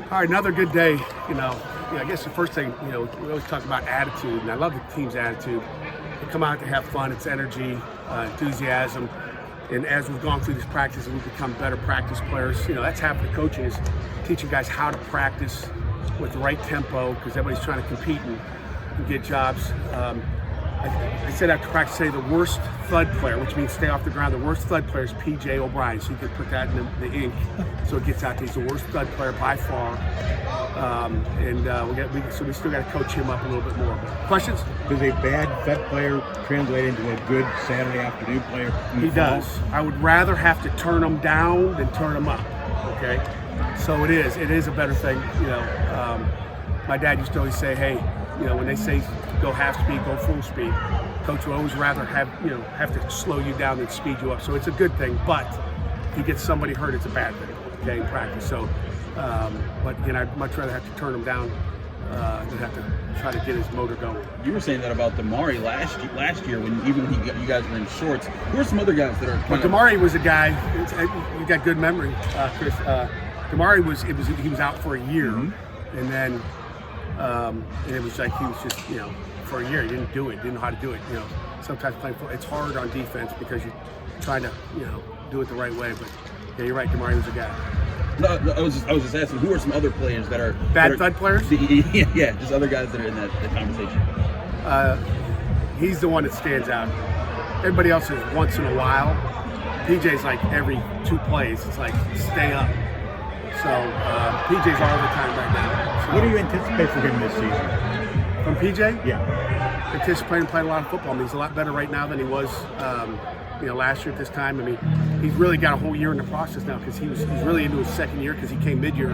All right, another good day. I guess the first thing, we always talk about attitude, and I love the team's attitude. They come out to have fun, it's energy, enthusiasm. And as we've gone through this practice and we've become better practice players, that's half the coaching is teaching guys how to practice with the right tempo because everybody's trying to compete and get jobs. I said after practice today, the worst thud player, which means stay off the ground, the worst thud player is P.J. O'Brien. So you can put that in the ink so it gets out there. He's the worst thud player by far. So we still got to coach him up a little bit more. Questions? Does a bad thud player translate into a good Saturday afternoon player? He does. I would rather have to turn him down than turn him up. Okay? So it is a better thing. My dad used to always say, hey, when they say go half speed, go full speed, coach would always rather have to slow you down than speed you up. So it's a good thing, but if you get somebody hurt, it's a bad thing, okay, in practice. So, but again, I'd much rather have to turn him down than have to try to get his motor going. You were saying that about Damari last year when you guys were in shorts. Who are some other guys that are? Damari was a guy. You got good memory, Chris. Damari he was out for a year, and then. And it was like he was just, for a year he didn't do it, didn't know how to do it. Sometimes playing football, it's hard on defense because you're trying to, do it the right way. But yeah, you're right, Damari was a guy. No, I was just asking, who are some other players that are bad thud players? Yeah, just other guys that are in that conversation. He's the one that stands out. Everybody else is once in a while. PJ's like every 2 plays, it's like stay up. So PJ's all the time right now. So, what do you anticipate for him this season? From PJ? Yeah. Anticipating playing a lot of football. I mean, he's a lot better right now than he was, last year at this time. I mean, he's really got a whole year in the process now because he's really into his second year because he came mid-year,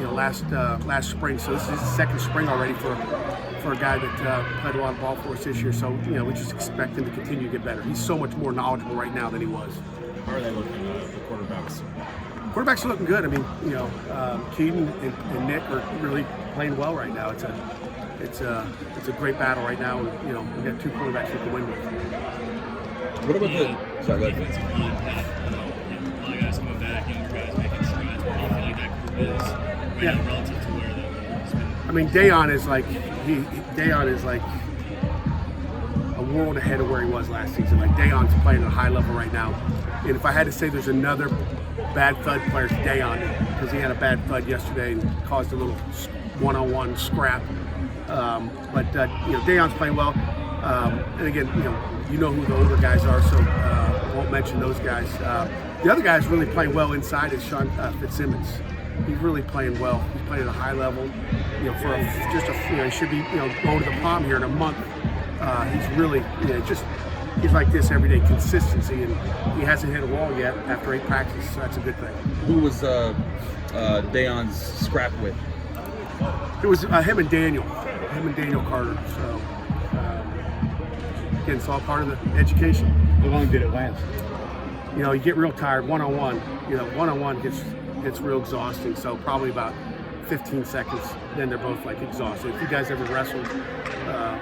last spring. So this is his second spring already for a guy that played a lot of ball for us this year. So we just expect him to continue to get better. He's so much more knowledgeable right now than he was. How are they looking at the quarterbacks? Quarterbacks are looking good. I mean, Keaton and Nick are really playing well right now. It's a great battle right now. And, we got 2 quarterbacks we can win with. What about the? Sorry, go ahead. A lot of guys coming back, younger guys making strides. What do you feel like that group is right now relative to where they've been? I mean, Dayon is like a world ahead of where he was last season. Like Dayon's playing at a high level right now. And if I had to say there's another bad thud player, it's Dayon, because he had a bad thud yesterday and caused a little one-on-one scrap. But Dayon's playing well. And again, you know who the older guys are, so I won't mention those guys. The other guy's really playing well inside is Sean Fitzsimmons. He's really playing well. He's playing at a high level. He should be going to the prom here in a month. He's really he's like this every day, consistency, and he hasn't hit a wall yet after 8 practices, so that's a good thing. Who was Dayon's scrap with? It was him and Daniel Carter. So again, it's all part of the education. How long did it last? You get real tired one-on-one. One-on-one gets real exhausting. So probably about 15 seconds, then they're both like exhausted. If you guys ever wrestled,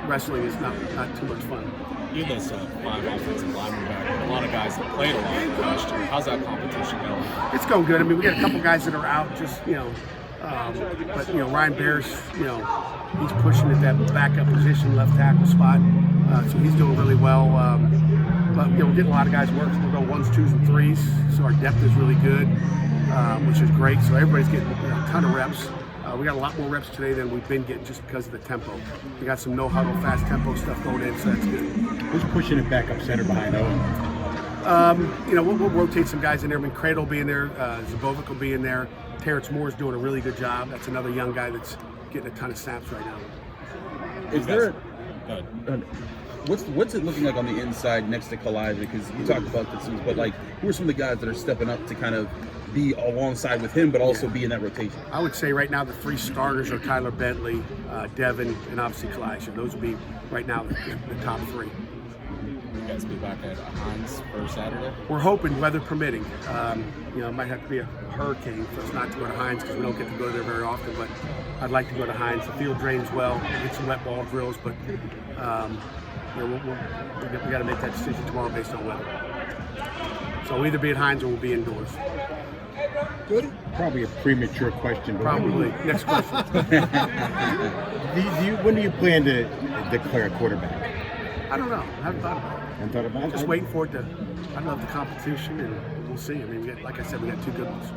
wrestling is not too much fun. You had those 5 offensive linemen back. A lot of guys that played a lot last year. How's that competition going? It's going good. I mean, we got a couple guys that are out, but Ryan Bears, he's pushing at that backup position, left tackle spot. So he's doing really well. But we're getting a lot of guys work. We'll go 1s, 2s, and 3s. So our depth is really good, which is great. So everybody's getting a ton of reps. We got a lot more reps today than we've been getting just because of the tempo. We got some no-huddle, fast tempo stuff going in, so that's good. Who's pushing it back up center behind Owen? We'll rotate some guys in there. I mean, Cradle will be in there. Zabovic will be in there. Terrence Moore's doing a really good job. That's another young guy that's getting a ton of snaps right now. Is there? What's it looking like on the inside next to Kalai? Because you talked about this, but who are some of the guys that are stepping up to kind of be alongside with him, but also be in that rotation? I would say right now the 3 starters are Tyler Bentley, Devin, and obviously Kalijah. Those would be right now the top 3. You guys be back at Hines for Saturday? We're hoping, weather permitting. It might have to be a hurricane for us not to go to Hines because we don't get to go there very often, but I'd like to go to Hines. The field drains well. We get some wet ball drills, but we got to make that decision tomorrow based on weather. So we'll either be at Hines or we'll be indoors. Good. Probably a premature question, but Probably. Next question. when do you plan to declare a quarterback? I don't know. I haven't thought about it. And thought about I'm just waiting for it to. I love the competition, and we'll see. I mean, like I said, we got two good ones.